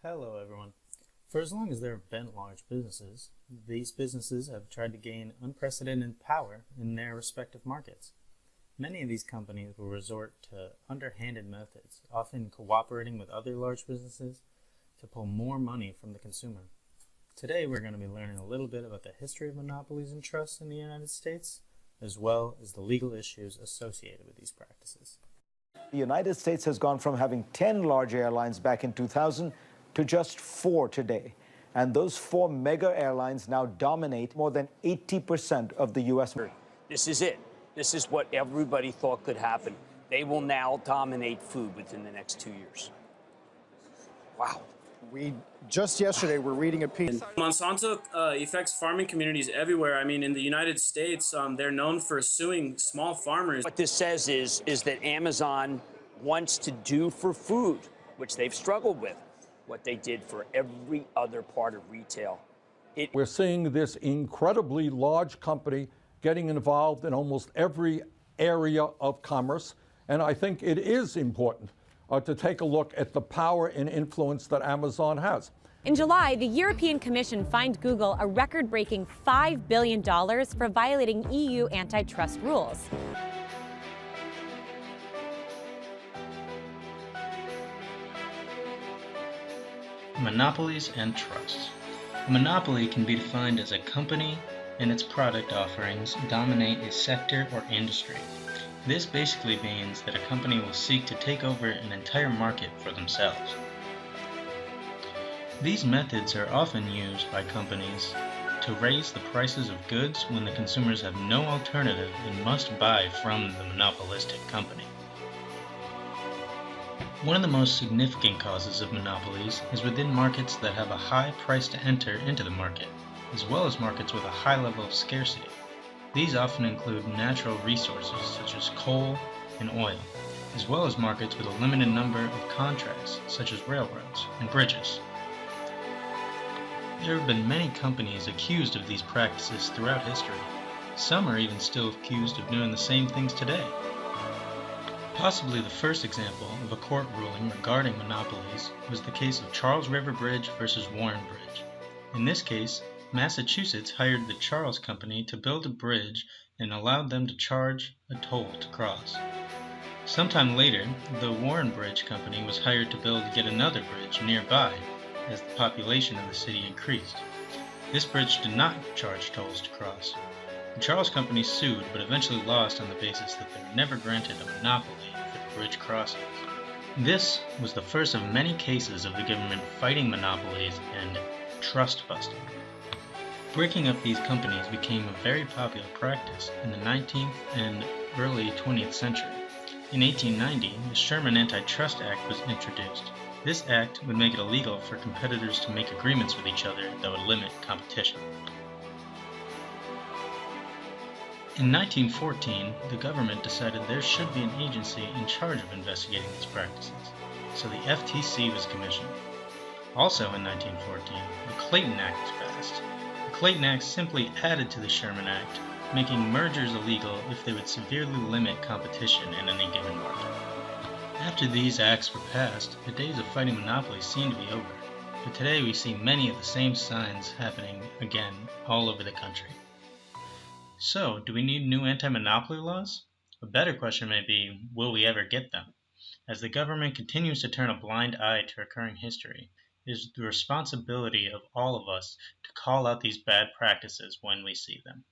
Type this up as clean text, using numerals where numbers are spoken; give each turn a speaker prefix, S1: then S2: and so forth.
S1: Hello everyone. For as long as there have been large businesses, these businesses have tried to gain unprecedented power in their respective markets. Many of these companies will resort to underhanded methods, often cooperating with other large businesses to pull more money from the consumer. Today we're going to be learning a little bit about the history of monopolies and trusts in the United States, as well as the legal issues associated with these practices.
S2: The United States has gone from having 10 large airlines back in 2000 to just 4 today. And those 4 mega airlines now dominate more than 80% of the U.S.
S3: This is it. This is what everybody thought could happen. They will now dominate food within the next 2 years. Wow.
S4: Just yesterday, we're reading a piece.
S5: Monsanto affects farming communities everywhere. I mean, in the United States, they're known for suing small farmers.
S3: What this says is that Amazon wants to do for food, which they've struggled with, what they did for every other part of retail.
S6: We're seeing this incredibly large company getting involved in almost every area of commerce, and I think it is important to take a look at the power and influence that Amazon has.
S7: In July, the European Commission fined Google a record-breaking $5 billion for violating EU antitrust rules.
S1: Monopolies and trusts. A monopoly can be defined as a company and its product offerings dominate a sector or industry. This basically means that a company will seek to take over an entire market for themselves. These methods are often used by companies to raise the prices of goods when the consumers have no alternative and must buy from the monopolistic company. One of the most significant causes of monopolies is within markets that have a high price to enter into the market, as well as markets with a high level of scarcity. These often include natural resources such as coal and oil, as well as markets with a limited number of contracts such as railroads and bridges. There have been many companies accused of these practices throughout history. Some are even still accused of doing the same things today. Possibly the first example of a court ruling regarding monopolies was the case of Charles River Bridge versus Warren Bridge. In this case, Massachusetts hired the Charles Company to build a bridge and allowed them to charge a toll to cross. Sometime later, the Warren Bridge Company was hired to build yet another bridge nearby as the population of the city increased. This bridge did not charge tolls to cross. The Charles Company sued, but eventually lost on the basis that they were never granted a monopoly for the bridge crossings. This was the first of many cases of the government fighting monopolies and trust busting. Breaking up these companies became a very popular practice in the 19th and early 20th century. In 1890, the Sherman Antitrust Act was introduced. This act would make it illegal for competitors to make agreements with each other that would limit competition. In 1914, the government decided there should be an agency in charge of investigating these practices, so the FTC was commissioned. Also in 1914, the Clayton Act was passed. The Clayton Act simply added to the Sherman Act, making mergers illegal if they would severely limit competition in any given market. After these acts were passed, the days of fighting monopolies seemed to be over, but today we see many of the same signs happening again all over the country. So, do we need new anti-monopoly laws? A better question may be, will we ever get them? As the government continues to turn a blind eye to recurring history, it is the responsibility of all of us to call out these bad practices when we see them.